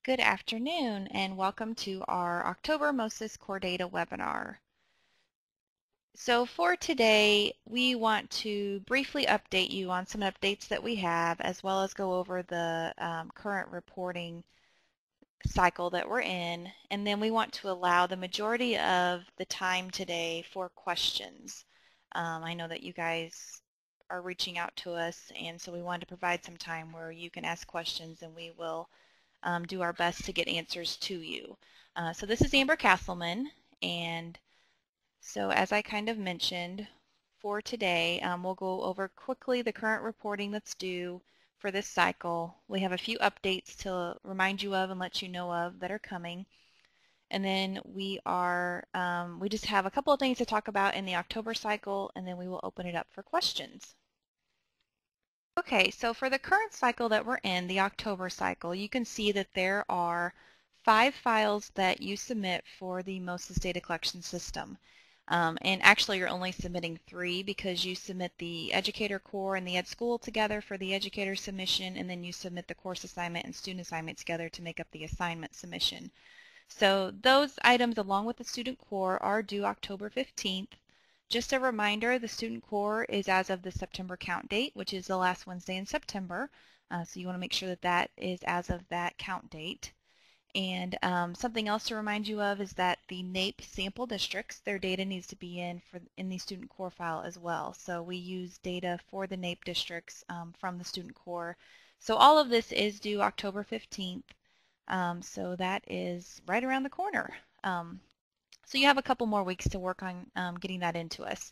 Good afternoon and welcome to our October MOSIS Core Data webinar. So for today, we want to briefly update you on some updates that we have, as well as go over the current reporting cycle that we're in, and then we want to allow the majority of the time today for questions. I know that you guys are reaching out to us, and so we wanted to provide some time where you can ask questions and we will do our best to get answers to you. So this is Amber Castleman, and so as I kind of mentioned, for today, we'll go over quickly the current reporting that's due for this cycle. We have a few updates to remind you of and let you know of that are coming. And then we just have a couple of things to talk about in the October cycle, and then we will open it up for questions. Okay, so for the current cycle that we're in, the October cycle, you can see that there are 5 files that you submit for the MOSIS data collection system. And actually you're only submitting 3 because you submit the educator core and the ed school together for the educator submission, and then you submit the course assignment and student assignment together to make up the assignment submission. So those items along with the student core are due October 15th. Just a reminder, the student core is as of the September count date, which is the last Wednesday in September. So you want to make sure that that is as of that count date. And something else to remind you of is that the NAEP sample districts, their data needs to be in the student core file as well. So we use data for the NAEP districts from the student core. So all of this is due October 15th. So that is right around the corner. So you have a couple more weeks to work on getting that into us.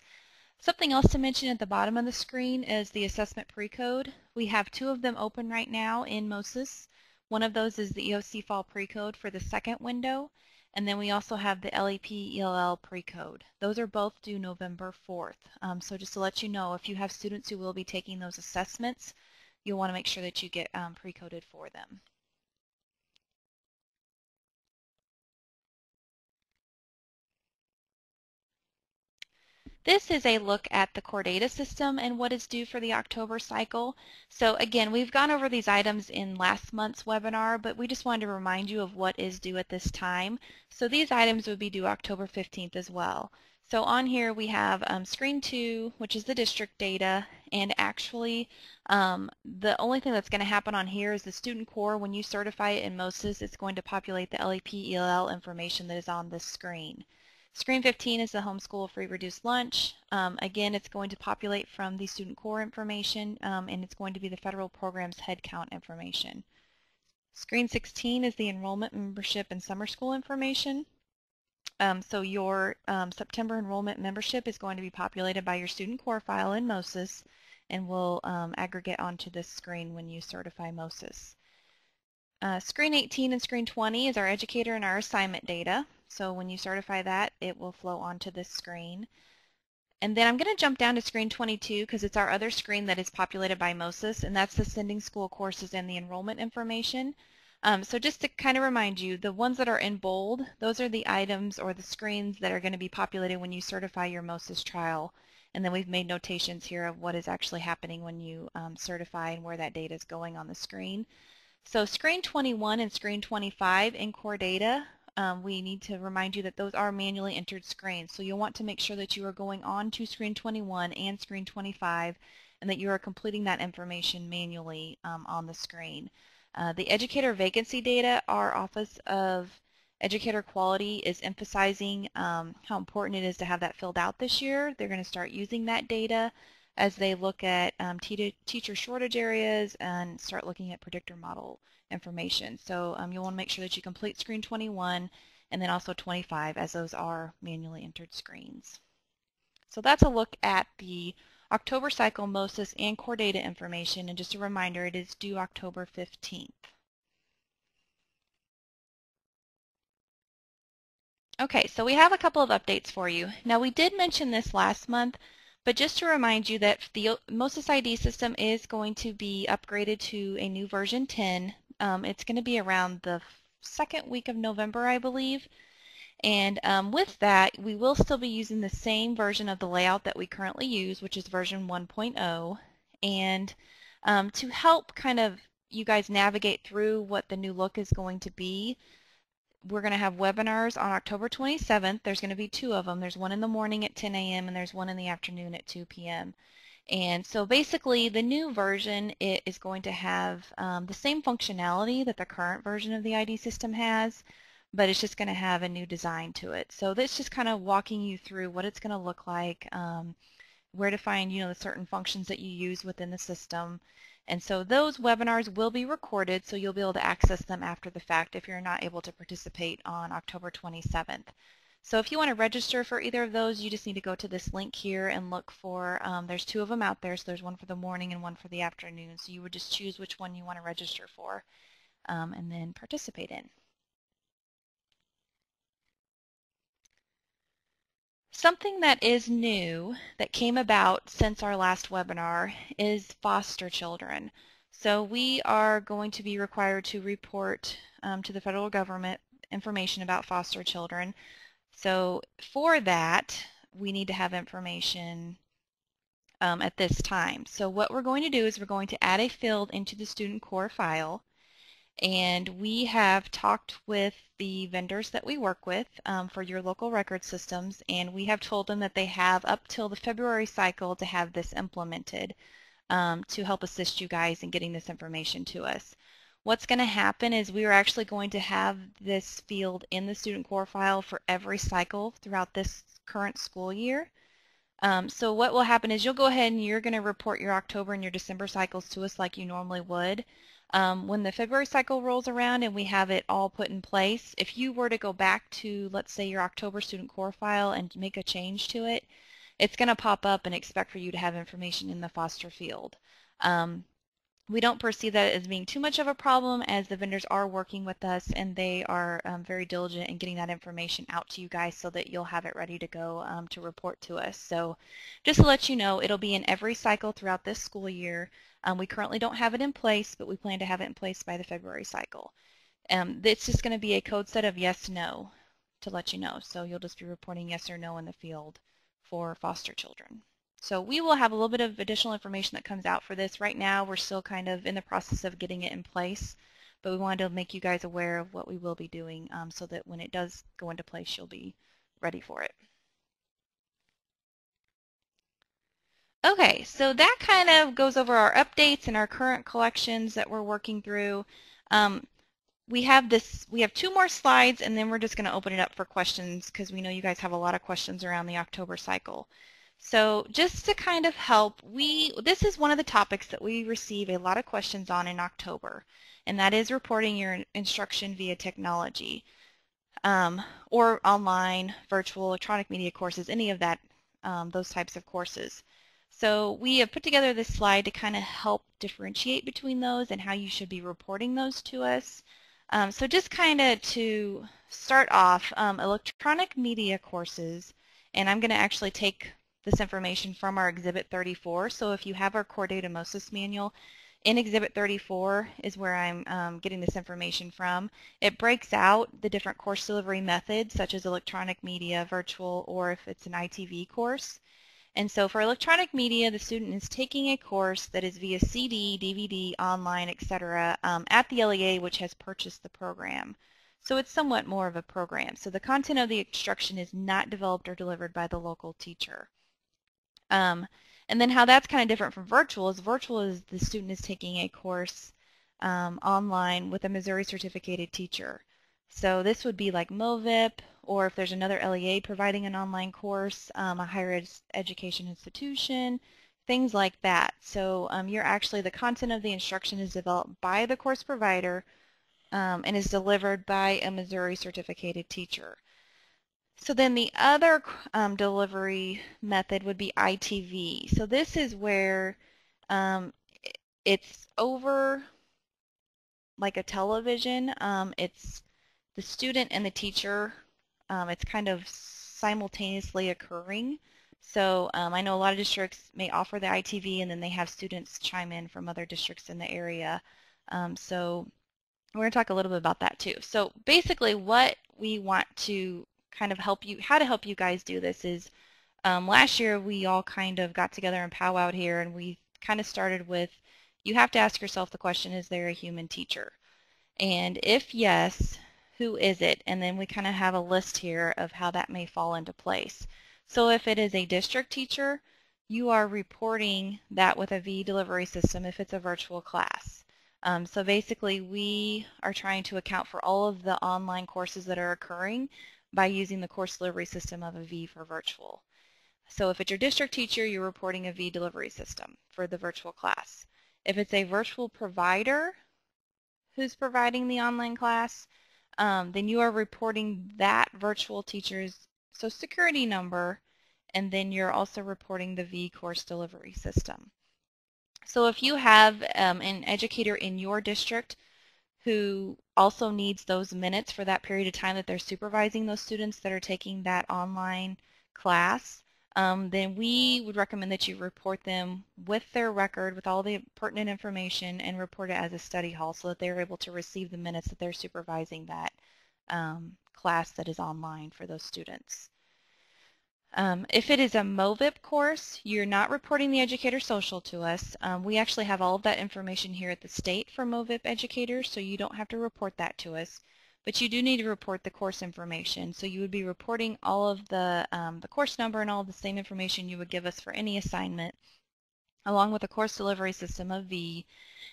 Something else to mention at the bottom of the screen is the assessment pre-code. We have 2 of them open right now in MOSIS. One of those is the EOC Fall pre-code for the second window, and then we also have the LEP ELL pre-code. Those are both due November 4th. So just to let you know, if you have students who will be taking those assessments, you'll want to make sure that you get pre-coded for them. This is a look at the core data system and what is due for the October cycle. So again, we've gone over these items in last month's webinar, but we just wanted to remind you of what is due at this time. So these items would be due October 15th as well. So on here we have screen 2, which is the district data, and actually the only thing that's going to happen on here is the student core. When you certify it in MOSIS, it's going to populate the LEP ELL information that is on this screen. Screen 15 is the homeschool free reduced lunch. Again, it's going to populate from the student core information, and it's going to be the federal program's headcount information. Screen 16 is the enrollment, membership, and summer school information. So your September enrollment membership is going to be populated by your student core file in MOSIS, and will aggregate onto this screen when you certify MOSIS. Screen 18 and screen 20 is our educator and our assignment data. So when you certify that, it will flow onto this screen. And then I'm going to jump down to screen 22 because it's our other screen that is populated by MOSIS, and that's the sending school courses and the enrollment information. So just to kind of remind you, the ones that are in bold, those are the items or the screens that are going to be populated when you certify your MOSIS trial. And then we've made notations here of what is actually happening when you certify and where that data is going on the screen. So screen 21 and screen 25 in core data, we need to remind you that those are manually entered screens. So you'll want to make sure that you are going on to screen 21 and screen 25 and that you are completing that information manually on the screen. The educator vacancy data, our Office of Educator Quality is emphasizing how important it is to have that filled out this year. They're going to start using that data as they look at teacher shortage areas and start looking at predictor model information. So you'll want to make sure that you complete screen 21 and then also 25, as those are manually entered screens. So that's a look at the October cycle MOSIS and core data information, and just a reminder, it is due October 15th. Okay, so we have a couple of updates for you. Now we did mention this last month, but just to remind you that the MOSIS ID system is going to be upgraded to a new version 10. It's going to be around the second week of November, I believe. And with that, we will still be using the same version of the layout that we currently use, which is version 1.0. And to help kind of you guys navigate through what the new look is going to be. We're going to have webinars on October 27th. There's going to be 2 of them. There's one in the morning at 10 a.m. and there's one in the afternoon at 2 p.m. And so basically the new version is going to have the same functionality that the current version of the ID system has, but it's just going to have a new design to it. So that's just kind of walking you through what it's going to look like, where to find, the certain functions that you use within the system. And so those webinars will be recorded, so you'll be able to access them after the fact if you're not able to participate on October 27th. So if you want to register for either of those, you just need to go to this link here and look for, there's 2 of them out there, so there's one for the morning and one for the afternoon. So you would just choose which one you want to register for and then participate in. Something that is new that came about since our last webinar is foster children. So we are going to be required to report to the federal government information about foster children. So for that, we need to have information at this time. So what we're going to do is we're going to add a field into the student core file. And we have talked with the vendors that we work with for your local record systems, and we have told them that they have up till the February cycle to have this implemented to help assist you guys in getting this information to us. What's going to happen is we are actually going to have this field in the student core file for every cycle throughout this current school year. So what will happen is you'll go ahead and you're going to report your October and your December cycles to us like you normally would. When the February cycle rolls around and we have it all put in place, if you were to go back to, let's say, your October student core file and make a change to it, it's going to pop up and expect for you to have information in the foster field. We don't perceive that as being too much of a problem, as the vendors are working with us and they are very diligent in getting that information out to you guys so that you'll have it ready to go to report to us. So just to let you know, it'll be in every cycle throughout this school year. We currently don't have it in place, but we plan to have it in place by the February cycle. It's just going to be a code set of yes, no to let you know. So you'll just be reporting yes or no in the field for foster children. So we will have a little bit of additional information that comes out for this. Right now we're still kind of in the process of getting it in place, but we wanted to make you guys aware of what we will be doing so that when it does go into place, you'll be ready for it. Okay, so that kind of goes over our updates and our current collections that we're working through. We have 2 more slides, and then we're just going to open it up for questions because we know you guys have a lot of questions around the October cycle. So just to kind of help, this is one of the topics that we receive a lot of questions on in October, and that is reporting your instruction via technology or online, virtual, electronic media courses, any of that, those types of courses. So we have put together this slide to kind of help differentiate between those and how you should be reporting those to us. So just kind of to start off, electronic media courses, and I'm going to actually take this information from our Exhibit 34. So if you have our Core Data MOSIS manual, in Exhibit 34 is where I'm getting this information from. It breaks out the different course delivery methods, such as electronic media, virtual, or if it's an ITV course. And so for electronic media, the student is taking a course that is via CD, DVD, online, etc. At the LEA, which has purchased the program. So it's somewhat more of a program. So the content of the instruction is not developed or delivered by the local teacher. And then how that's kind of different from virtual is the student is taking a course online with a Missouri certificated teacher. So this would be like MOVIP, or if there's another LEA providing an online course, a higher education institution, things like that. So the content of the instruction is developed by the course provider and is delivered by a Missouri certificated teacher. So then the other delivery method would be ITV. So this is where it's over like a television. It's the student and the teacher. It's kind of simultaneously occurring. So I know a lot of districts may offer the ITV and then they have students chime in from other districts in the area. So we're going to talk a little bit about that too. So basically what we want to kind of help you, how to help you guys do this is last year we all kind of got together and powwowed here and we kind of started with you have to ask yourself the question, is there a human teacher? And if yes, who is it? And then we kind of have a list here of how that may fall into place. So if it is a district teacher, you are reporting that with a V delivery system if it's a virtual class. So basically we are trying to account for all of the online courses that are occurring by using the course delivery system of a V for virtual. So if it's your district teacher, you're reporting a V delivery system for the virtual class. If it's a virtual provider who's providing the online class, then you are reporting that virtual teacher's Social Security number, and then you're also reporting the V course delivery system. So if you have an educator in your district who also needs those minutes for that period of time that they're supervising those students that are taking that online class, then we would recommend that you report them with their record, with all the pertinent information, and report it as a study hall so that they're able to receive the minutes that they're supervising that class that is online for those students. If it is a MOVIP course, you're not reporting the educator social to us. We actually have all of that information here at the state for MOVIP educators, so you don't have to report that to us. But you do need to report the course information. So you would be reporting all of the course number and all the same information you would give us for any assignment, along with a course delivery system of V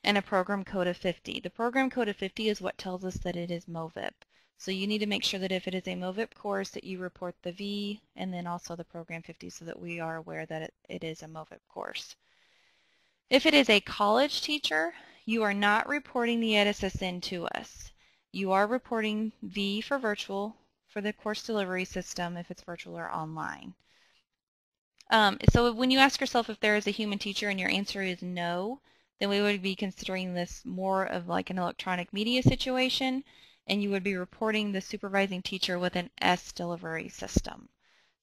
and a program code of 50. The program code of 50 is what tells us that it is MOVIP. So you need to make sure that if it is a MOVIP course that you report the V and then also the program 50 so that we are aware that it is a MOVIP course. If it is a college teacher, you are not reporting the EdSSN to us. You are reporting V for virtual for the course delivery system if it's virtual or online. So when you ask yourself if there is a human teacher and your answer is no, then we would be considering this more of like an electronic media situation, and you would be reporting the supervising teacher with an S delivery system.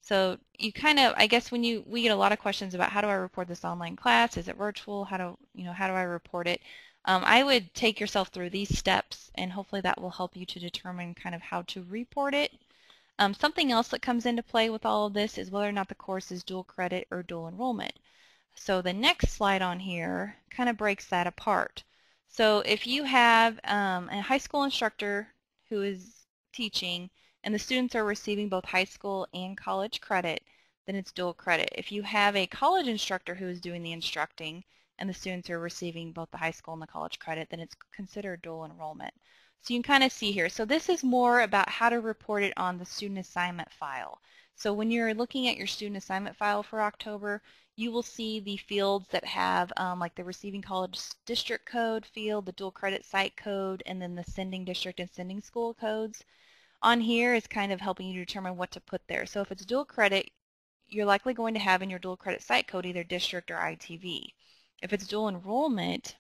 So you kind of, I guess when we get a lot of questions about how do I report this online class, is it virtual, how do I report it? I would take yourself through these steps, and hopefully that will help you to determine kind of how to report it. Something else that comes into play with all of this is whether or not the course is dual credit or dual enrollment. So the next slide on here kind of breaks that apart. So if you have a high school instructor who is teaching and the students are receiving both high school and college credit, then it's dual credit. If you have a college instructor who is doing the instructing and the students are receiving both the high school and the college credit, then it's considered dual enrollment. So you can kind of see here. So this is more about how to report it on the student assignment file. So when you're looking at your student assignment file for October, you will see the fields that have like the receiving college district code field, the dual credit site code, and then the sending district and sending school codes. On here is kind of helping you determine what to put there. So if it's dual credit, you're likely going to have in your dual credit site code either district or ITV. If it's dual enrollment,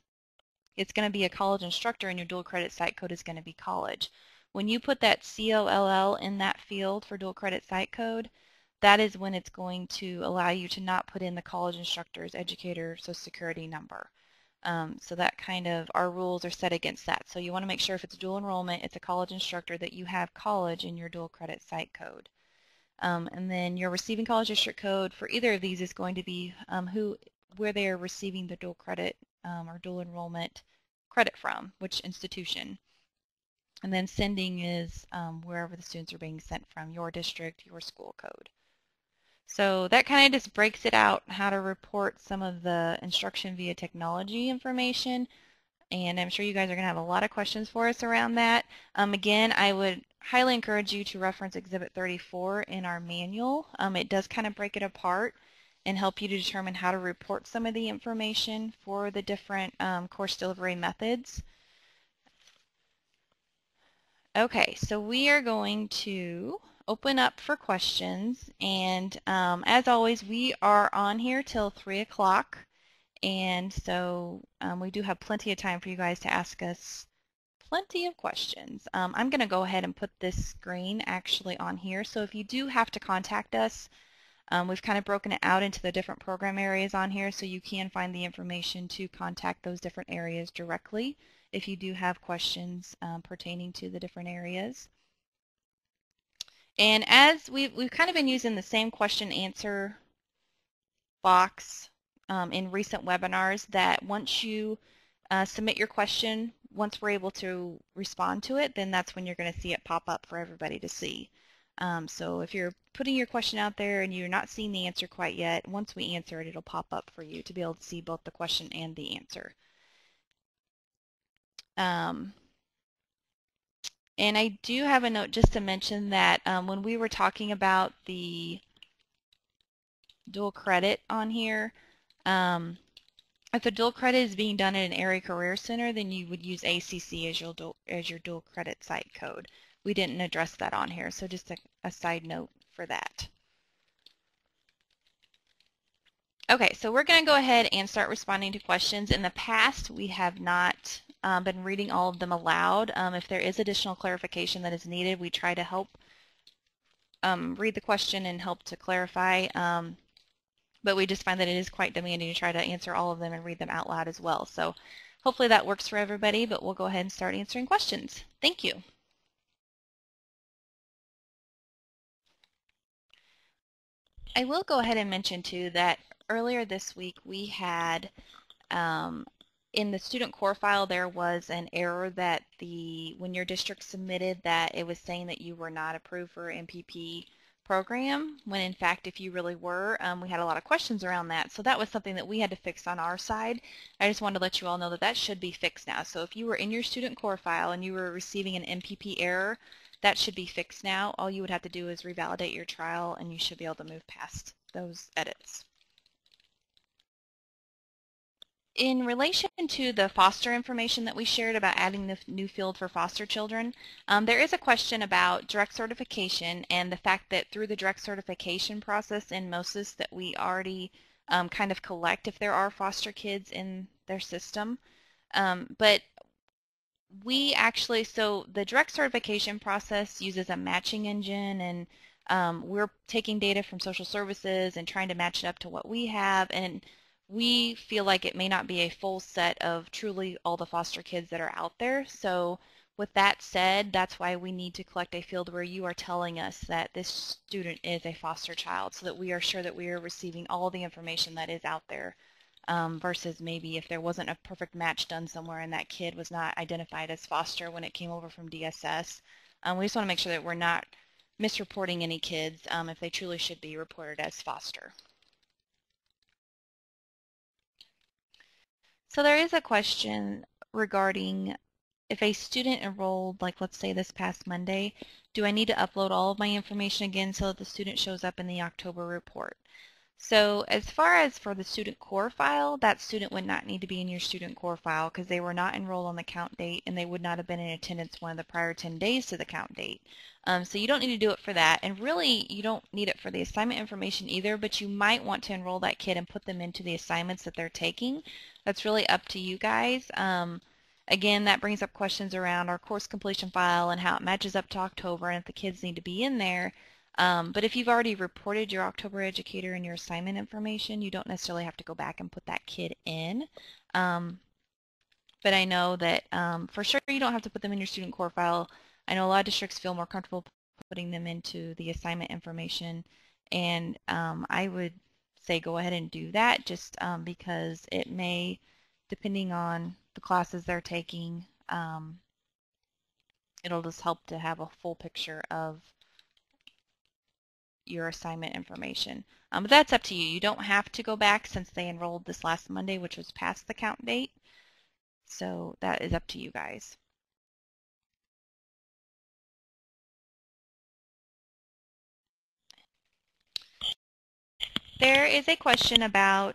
it's going to be a college instructor and your dual credit site code is going to be college. When you put that COLL in that field for dual credit site code, that is when it's going to allow you to not put in the college instructor's educator Social Security number. So that kind of, our rules are set against that. So you want to make sure if it's dual enrollment, it's a college instructor, that you have college in your dual credit site code. And then your receiving college district code for either of these is going to be where they are receiving the dual credit or dual enrollment credit from, which institution. And then sending is wherever the students are being sent from, your district, your school code. So that kind of just breaks it out, how to report some of the instruction via technology information. And I'm sure you guys are going to have a lot of questions for us around that. Again, I would highly encourage you to reference Exhibit 34 in our manual. It does kind of break it apart and help you to determine how to report some of the information for the different course delivery methods. Okay, so we are going to open up for questions, and as always, we are on here till 3 o'clock, and so we do have plenty of time for you guys to ask us plenty of questions. I'm going to go ahead and put this screen actually on here, so if you do have to contact us, we've kind of broken it out into the different program areas on here, so you can find the information to contact those different areas directly if you do have questions pertaining to the different areas. And as we've kind of been using the same question answer box in recent webinars that once you submit your question, once we're able to respond to it, then that's when you're going to see it pop up for everybody to see. So if you're putting your question out there and you're not seeing the answer quite yet, once we answer it, it'll pop up for you to be able to see both the question and the answer. And I do have a note just to mention that when we were talking about the dual credit on here, if the dual credit is being done at an area career center, then you would use ACC as your dual credit site code. We didn't address that on here, so just a side note for that. Okay, so we're going to go ahead and start responding to questions. In the past, we have not been reading all of them aloud. If there is additional clarification that is needed, we try to help read the question and help to clarify. But we just find that it is quite demanding to try to answer all of them and read them out loud as well. So hopefully that works for everybody, but we'll go ahead and start answering questions. Thank you. I will go ahead and mention too that earlier this week we had in the student core file there was an error that when your district submitted that it was saying that you were not approved for MPP program, when in fact if you really were. We had a lot of questions around that, so that was something that we had to fix on our side. I just wanted to let you all know that that should be fixed now. So if you were in your student core file and you were receiving an MPP error, that should be fixed now. All you would have to do is revalidate your trial and you should be able to move past those edits. In relation to the foster information that we shared about adding the new field for foster children, there is a question about direct certification and the fact that through the direct certification process in MOSIS that we already kind of collect if there are foster kids in their system. But we actually, so the direct certification process uses a matching engine, and we're taking data from social services and trying to match it up to what we have, and we feel like it may not be a full set of truly all the foster kids that are out there. So with that said, that's why we need to collect a field where you are telling us that this student is a foster child, so that we are sure that we are receiving all the information that is out there, versus maybe if there wasn't a perfect match done somewhere and that kid was not identified as foster when it came over from DSS. We just want to make sure that we're not misreporting any kids if they truly should be reported as foster. So there is a question regarding if a student enrolled, like let's say this past Monday, do I need to upload all of my information again so that the student shows up in the October report? So as far as for the student core file, that student would not need to be in your student core file because they were not enrolled on the count date and they would not have been in attendance one of the prior 10 days to the count date. So you don't need to do it for that, and really you don't need it for the assignment information either, but you might want to enroll that kid and put them into the assignments that they're taking. That's really up to you guys. Again, that brings up questions around our course completion file and how it matches up to October and if the kids need to be in there. But if you've already reported your October educator and your assignment information, you don't necessarily have to go back and put that kid in. But I know that for sure you don't have to put them in your student core file. I know a lot of districts feel more comfortable putting them into the assignment information, and I would say go ahead and do that just because it may, depending on the classes they're taking, it'll just help to have a full picture of your assignment information. But that's up to you. You don't have to go back since they enrolled this last Monday, which was past the count date. So that is up to you guys. There is a question about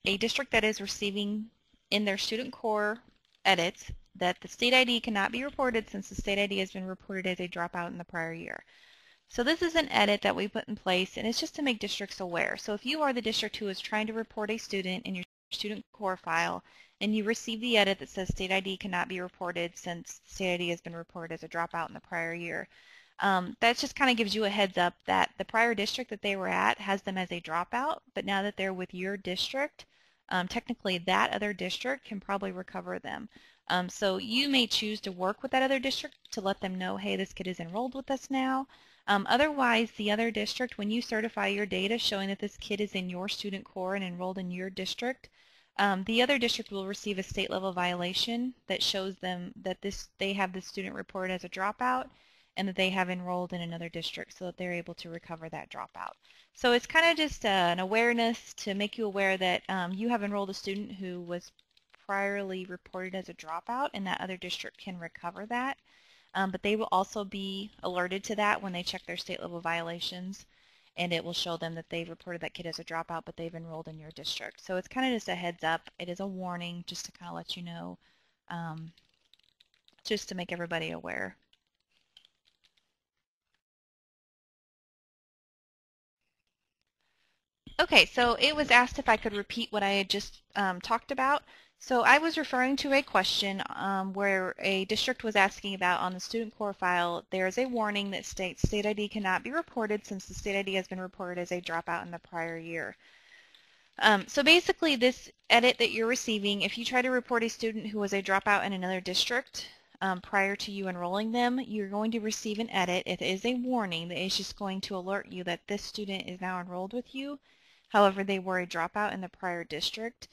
a district that is receiving in their student core edits that the state ID cannot be reported since the state ID has been reported as a dropout in the prior year. So this is an edit that we put in place, and it's just to make districts aware. So if you are the district who is trying to report a student in your student core file and you receive the edit that says state ID cannot be reported since state ID has been reported as a dropout in the prior year, that just kind of gives you a heads up that the prior district that they were at has them as a dropout, but now that they're with your district, technically that other district can probably recover them. So you may choose to work with that other district to let them know, hey, this kid is enrolled with us now. Otherwise, the other district, when you certify your data showing that this kid is in your student core and enrolled in your district, the other district will receive a state level violation that shows them that they have this student reported as a dropout and that they have enrolled in another district so that they're able to recover that dropout. So it's kind of just an awareness to make you aware that you have enrolled a student who was priorly reported as a dropout and that other district can recover that. But they will also be alerted to that when they check their state level violations, and it will show them that they've reported that kid as a dropout, but they've enrolled in your district. So it's kind of just a heads up. It is a warning just to kind of let you know, just to make everybody aware. Okay, so it was asked if I could repeat what I had just talked about. So I was referring to a question where a district was asking about on the student core file, there is a warning that states state ID cannot be reported since the state ID has been reported as a dropout in the prior year. So basically this edit that you're receiving, if you try to report a student who was a dropout in another district prior to you enrolling them, you're going to receive an edit. It is a warning that is just going to alert you that this student is now enrolled with you. However, they were a dropout in the prior district.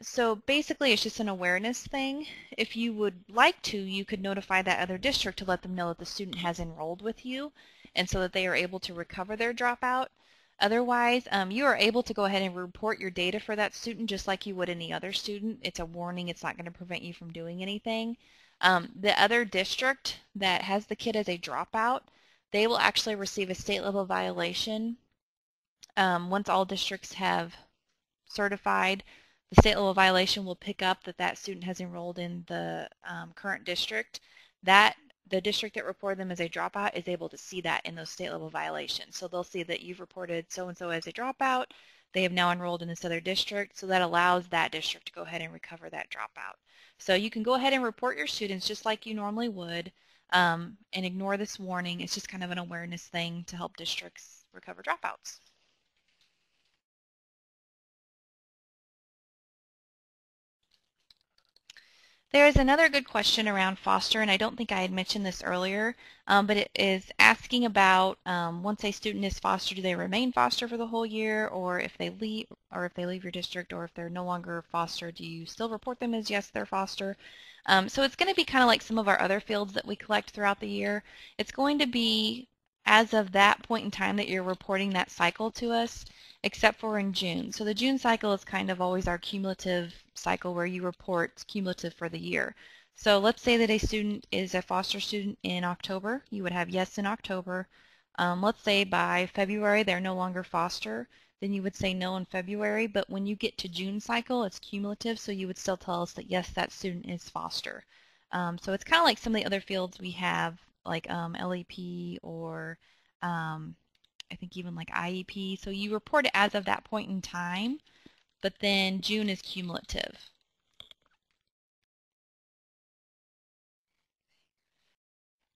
So basically it's just an awareness thing. If you would like to, you could notify that other district to let them know that the student has enrolled with you and so that they are able to recover their dropout. Otherwise, you are able to go ahead and report your data for that student just like you would any other student. It's a warning. It's not going to prevent you from doing anything. The other district that has the kid as a dropout, they will actually receive a state level violation once all districts have certified. The state level violation will pick up that that student has enrolled in the current district. The district that reported them as a dropout is able to see that in those state level violations. So they'll see that you've reported so-and-so as a dropout. They have now enrolled in this other district, so that allows that district to go ahead and recover that dropout. So you can go ahead and report your students just like you normally would and ignore this warning. It's just kind of an awareness thing to help districts recover dropouts. There is another good question around foster, and I don't think I had mentioned this earlier, but it is asking about once a student is foster, do they remain foster for the whole year, or if they leave your district, or if they're no longer foster, do you still report them as yes, they're foster? So it's going to be kind of like some of our other fields that we collect throughout the year. It's going to be as of that point in time that you're reporting that cycle to us, except for in June. So the June cycle is kind of always our cumulative cycle where you report cumulative for the year. So let's say that a student is a foster student in October. You would have yes in October. Let's say by February they're no longer foster. Then you would say no in February. But when you get to June cycle, it's cumulative, so you would still tell us that yes, that student is foster. So it's kind of like some of the other fields we have, like LEP or I think even like IEP. So you report it as of that point in time, but then June is cumulative.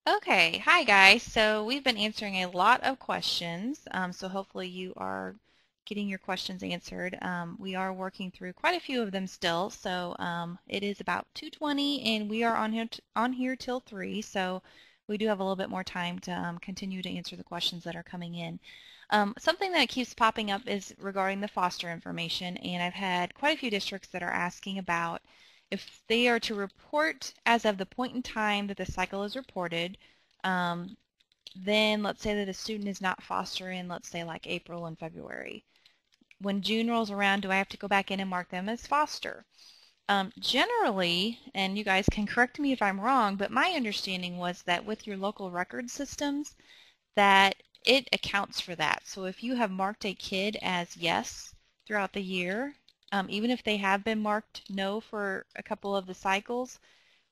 Okay, hi guys. So we've been answering a lot of questions, so hopefully you are getting your questions answered. We are working through quite a few of them still, so it is about 2:20 and we are on here till 3, so we do have a little bit more time to continue to answer the questions that are coming in. Something that keeps popping up is regarding the foster information, and I've had quite a few districts that are asking about if they are to report as of the point in time that the cycle is reported, then let's say that a student is not foster in, let's say, like April and February. When June rolls around, do I have to go back in and mark them as foster? Generally, and you guys can correct me if I'm wrong, but my understanding was that with your local record systems, that it accounts for that. So if you have marked a kid as yes throughout the year, even if they have been marked no for a couple of the cycles,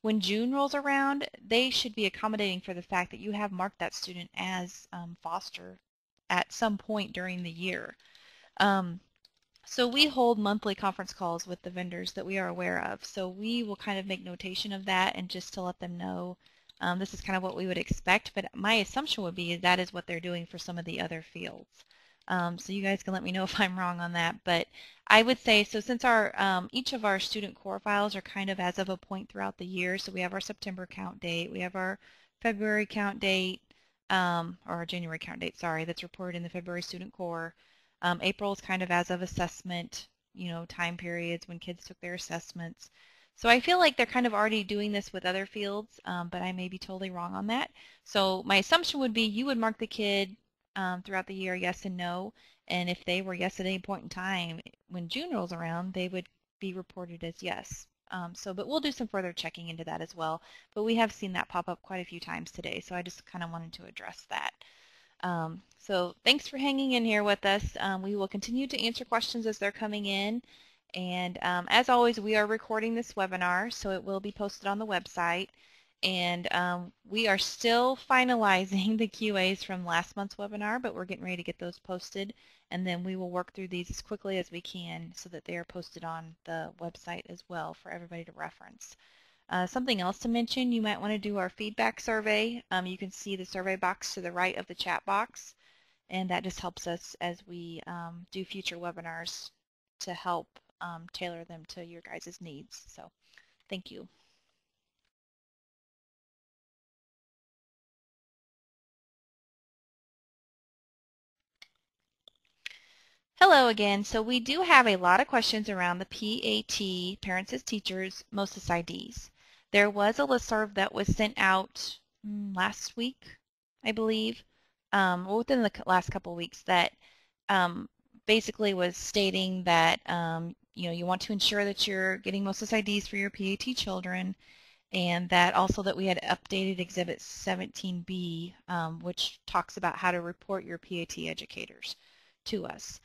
when June rolls around, they should be accommodating for the fact that you have marked that student as foster at some point during the year. So we hold monthly conference calls with the vendors that we are aware of. So we will kind of make notation of that and just to let them know this is kind of what we would expect, but my assumption would be that is what they're doing for some of the other fields. So you guys can let me know if I'm wrong on that, but I would say, so since each of our student core files are kind of as of a point throughout the year, so we have our September count date, we have our February count date, or January count date, sorry, that's reported in the February student core. April is kind of as of assessment, time periods when kids took their assessments. So I feel like they're kind of already doing this with other fields, but I may be totally wrong on that. So my assumption would be you would mark the kid throughout the year yes and no, and if they were yes at any point in time, when June rolls around, they would be reported as yes. But we'll do some further checking into that as well. But we have seen that pop up quite a few times today, so I just kind of wanted to address that. So thanks for hanging in here with us. We will continue to answer questions as they're coming in. And as always, we are recording this webinar, so it will be posted on the website. And we are still finalizing the QAs from last month's webinar, but we're getting ready to get those posted. And then we will work through these as quickly as we can so that they are posted on the website as well for everybody to reference. Something else to mention, you might want to do our feedback survey. You can see the survey box to the right of the chat box, and that just helps us as we do future webinars to help tailor them to your guys' needs. So thank you. Hello again. So we do have a lot of questions around the PAT, Parents as Teachers, MOSIS IDs. There was a listserv that was sent out last week, I believe, within the last couple of weeks, that basically was stating that you want to ensure that you're getting MOSIS IDs for your PAT children, and that also that we had updated Exhibit 17B, which talks about how to report your PAT educators to us.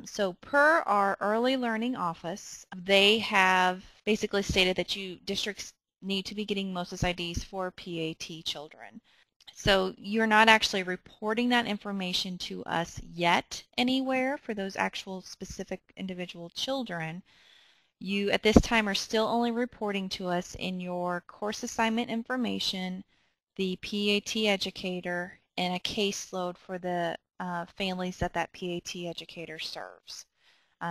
So per our early learning office, they have basically stated that districts need to be getting MOSIS IDs for PAT children. So you're not actually reporting that information to us yet anywhere for those actual specific individual children. You at this time are still only reporting to us in your course assignment information, the PAT educator, and a caseload for the families that PAT educator serves.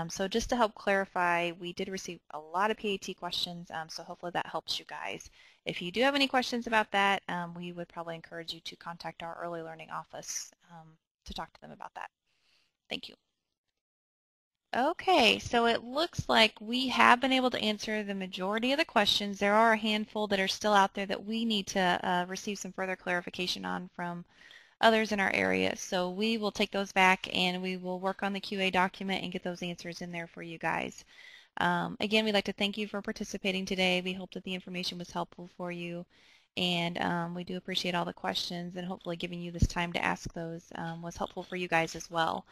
So just to help clarify, we did receive a lot of PAT questions, so hopefully that helps you guys. If you do have any questions about that, we would probably encourage you to contact our early learning office to talk to them about that. Thank you. Okay, so it looks like we have been able to answer the majority of the questions. There are a handful that are still out there that we need to receive some further clarification on from others in our area. So we will take those back and we will work on the QA document and get those answers in there for you guys. Again, we'd like to thank you for participating today. We hope that the information was helpful for you. And we do appreciate all the questions, and hopefully giving you this time to ask those was helpful for you guys as well.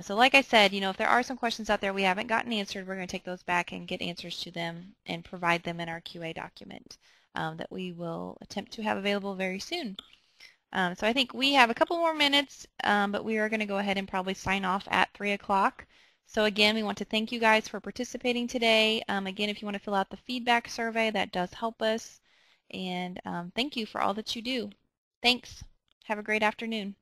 So like I said, if there are some questions out there we haven't gotten answered, we're going to take those back and get answers to them and provide them in our QA document that we will attempt to have available very soon. So I think we have a couple more minutes, but we are going to go ahead and probably sign off at 3 o'clock. So again, we want to thank you guys for participating today. Again, if you want to fill out the feedback survey, that does help us. And thank you for all that you do. Thanks. Have a great afternoon.